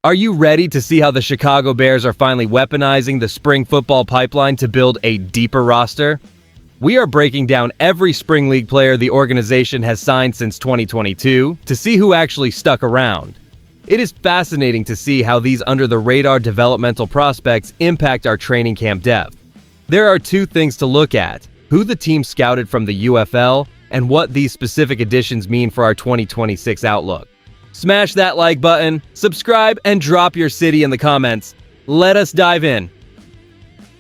Are you ready to see how the Chicago Bears are finally weaponizing the spring football pipeline to build a deeper roster? We are breaking down every spring league player the organization has signed since 2022 to see who actually stuck around. It is fascinating to see how these under-the-radar developmental prospects impact our training camp depth. There are two things to look at: who the team scouted from the UFL and what these specific additions mean for our 2026 outlook. Smash that like button, subscribe, and drop your city in the comments. Let us dive in.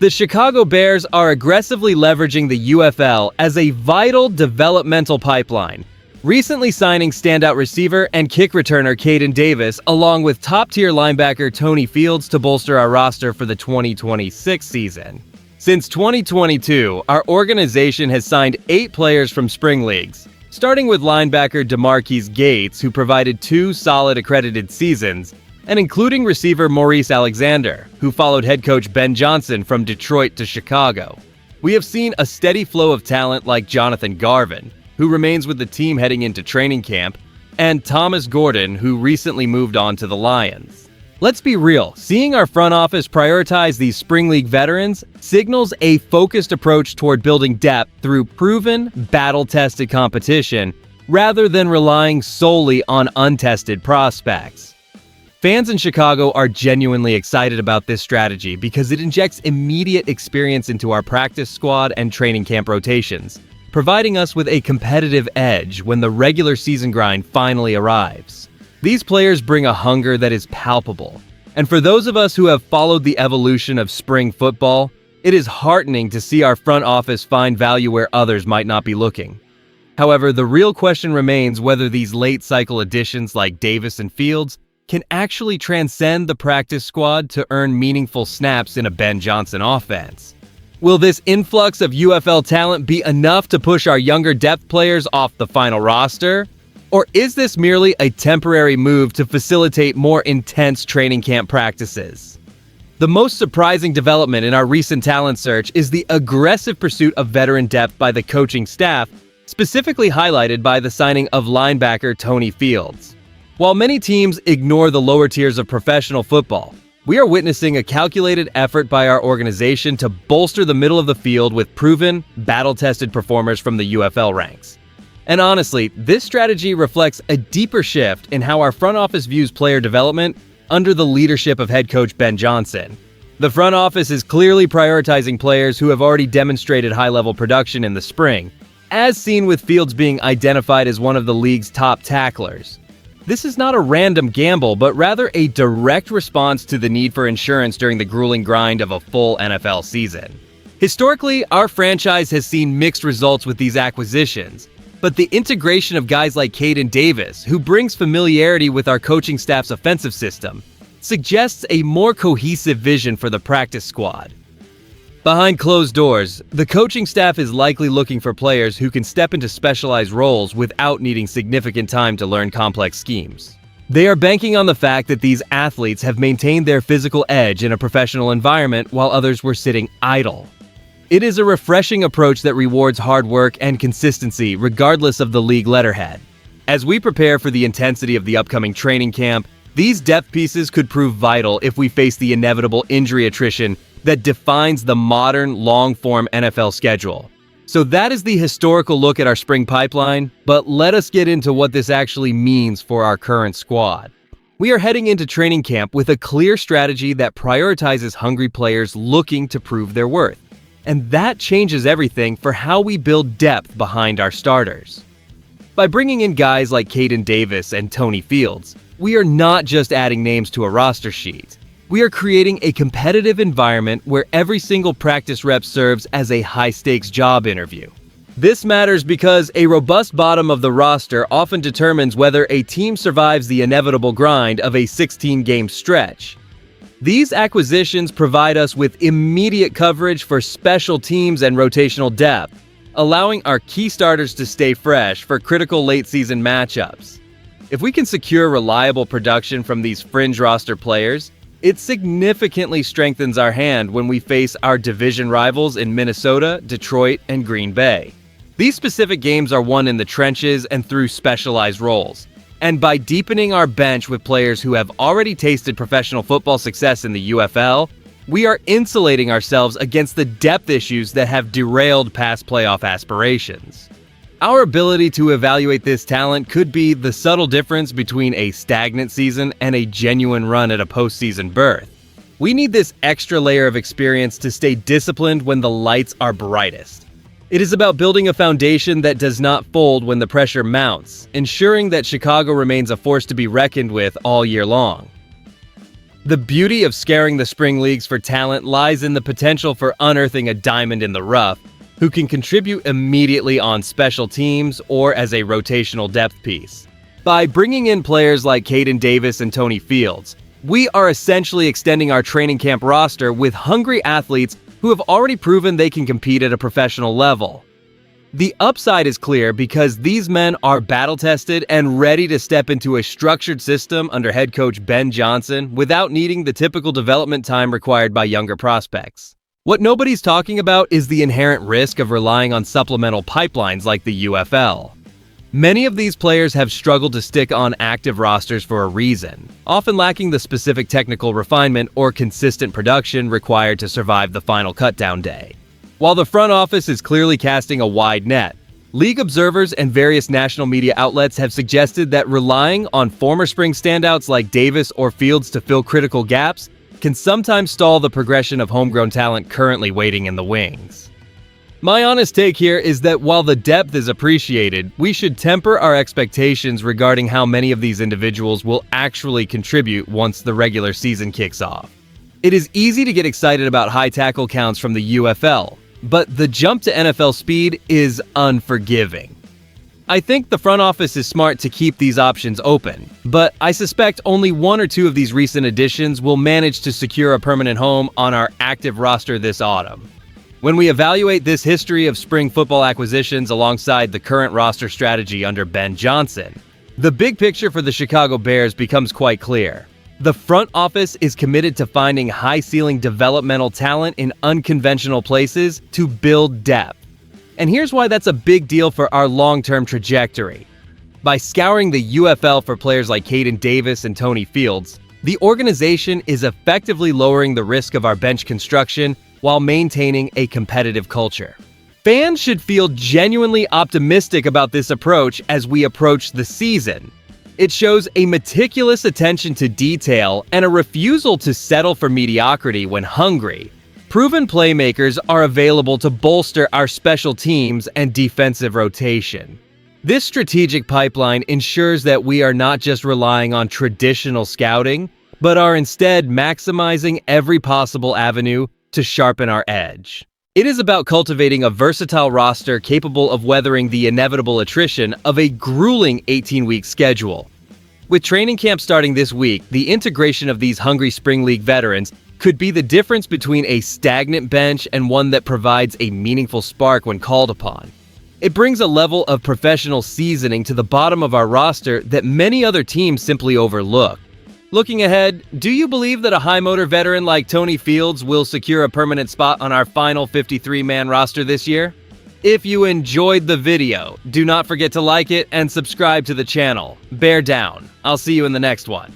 The Chicago Bears are aggressively leveraging the UFL as a vital developmental pipeline, recently signing standout receiver and kick returner Caden Davis along with top-tier linebacker Tony Fields to bolster our roster for the 2026 season. Since 2022, our organization has signed 8 players from spring leagues, starting with linebacker DeMarquise Gates, who provided 2 solid accredited seasons, and including receiver Maurice Alexander, who followed head coach Ben Johnson from Detroit to Chicago. We have seen a steady flow of talent like Jonathan Garvin, who remains with the team heading into training camp, and Thomas Gordon, who recently moved on to the Lions. Let's be real, seeing our front office prioritize these spring league veterans signals a focused approach toward building depth through proven, battle-tested competition, rather than relying solely on untested prospects. Fans in Chicago are genuinely excited about this strategy because it injects immediate experience into our practice squad and training camp rotations, providing us with a competitive edge when the regular season grind finally arrives. These players bring a hunger that is palpable, and for those of us who have followed the evolution of spring football, it is heartening to see our front office find value where others might not be looking. However, the real question remains whether these late-cycle additions like Davis and Fields can actually transcend the practice squad to earn meaningful snaps in a Ben Johnson offense. Will this influx of UFL talent be enough to push our younger depth players off the final roster? Or is this merely a temporary move to facilitate more intense training camp practices? The most surprising development in our recent talent search is the aggressive pursuit of veteran depth by the coaching staff, specifically highlighted by the signing of linebacker Tony Fields. While many teams ignore the lower tiers of professional football, we are witnessing a calculated effort by our organization to bolster the middle of the field with proven, battle-tested performers from the UFL ranks. And honestly, this strategy reflects a deeper shift in how our front office views player development under the leadership of head coach Ben Johnson. The front office is clearly prioritizing players who have already demonstrated high-level production in the spring, as seen with Fields being identified as one of the league's top tacklers. This is not a random gamble, but rather a direct response to the need for insurance during the grueling grind of a full NFL season. Historically, our franchise has seen mixed results with these acquisitions, but the integration of guys like Caden Davis, who brings familiarity with our coaching staff's offensive system, suggests a more cohesive vision for the practice squad. Behind closed doors, the coaching staff is likely looking for players who can step into specialized roles without needing significant time to learn complex schemes. They are banking on the fact that these athletes have maintained their physical edge in a professional environment while others were sitting idle. It is a refreshing approach that rewards hard work and consistency regardless of the league letterhead. As we prepare for the intensity of the upcoming training camp, these depth pieces could prove vital if we face the inevitable injury attrition that defines the modern, long-form NFL schedule. So that is the historical look at our spring pipeline, but let us get into what this actually means for our current squad. We are heading into training camp with a clear strategy that prioritizes hungry players looking to prove their worth. And that changes everything for how we build depth behind our starters. By bringing in guys like Caden Davis and Tony Fields, we are not just adding names to a roster sheet. We are creating a competitive environment where every single practice rep serves as a high-stakes job interview. This matters because a robust bottom of the roster often determines whether a team survives the inevitable grind of a 16-game stretch. These acquisitions provide us with immediate coverage for special teams and rotational depth, allowing our key starters to stay fresh for critical late-season matchups. If we can secure reliable production from these fringe roster players, it significantly strengthens our hand when we face our division rivals in Minnesota, Detroit, and Green Bay. These specific games are won in the trenches and through specialized roles. And by deepening our bench with players who have already tasted professional football success in the UFL, we are insulating ourselves against the depth issues that have derailed past playoff aspirations. Our ability to evaluate this talent could be the subtle difference between a stagnant season and a genuine run at a postseason berth. We need this extra layer of experience to stay disciplined when the lights are brightest. It is about building a foundation that does not fold when the pressure mounts, ensuring that Chicago remains a force to be reckoned with all year long. The beauty of scouring the spring leagues for talent lies in the potential for unearthing a diamond in the rough who can contribute immediately on special teams or as a rotational depth piece. By bringing in players like Caden Davis and Tony Fields, we are essentially extending our training camp roster with hungry athletes who have already proven they can compete at a professional level. The upside is clear because these men are battle-tested and ready to step into a structured system under head coach Ben Johnson without needing the typical development time required by younger prospects. What nobody's talking about is the inherent risk of relying on supplemental pipelines like the UFL. Many of these players have struggled to stick on active rosters for a reason, often lacking the specific technical refinement or consistent production required to survive the final cutdown day. While the front office is clearly casting a wide net, league observers and various national media outlets have suggested that relying on former spring standouts like Davis or Fields to fill critical gaps can sometimes stall the progression of homegrown talent currently waiting in the wings. My honest take here is that while the depth is appreciated, we should temper our expectations regarding how many of these individuals will actually contribute once the regular season kicks off. It is easy to get excited about high tackle counts from the UFL, but the jump to NFL speed is unforgiving. I think the front office is smart to keep these options open, but I suspect only one or two of these recent additions will manage to secure a permanent home on our active roster this autumn. When we evaluate this history of spring football acquisitions alongside the current roster strategy under Ben Johnson, the big picture for the Chicago Bears becomes quite clear. The front office is committed to finding high-ceiling developmental talent in unconventional places to build depth. And here's why that's a big deal for our long-term trajectory. By scouring the UFL for players like Caden Davis and Tony Fields, the organization is effectively lowering the risk of our bench construction while maintaining a competitive culture. Fans should feel genuinely optimistic about this approach as we approach the season. It shows a meticulous attention to detail and a refusal to settle for mediocrity when hungry. Proven playmakers are available to bolster our special teams and defensive rotation. This strategic pipeline ensures that we are not just relying on traditional scouting, but are instead maximizing every possible avenue to sharpen our edge. It is about cultivating a versatile roster capable of weathering the inevitable attrition of a grueling 18-week schedule. With training camp starting this week, the integration of these hungry Spring League veterans could be the difference between a stagnant bench and one that provides a meaningful spark when called upon. It brings a level of professional seasoning to the bottom of our roster that many other teams simply overlook. Looking ahead, do you believe that a high-motor veteran like Tony Fields will secure a permanent spot on our final 53-man roster this year? If you enjoyed the video, do not forget to like it and subscribe to the channel. Bear down. I'll see you in the next one.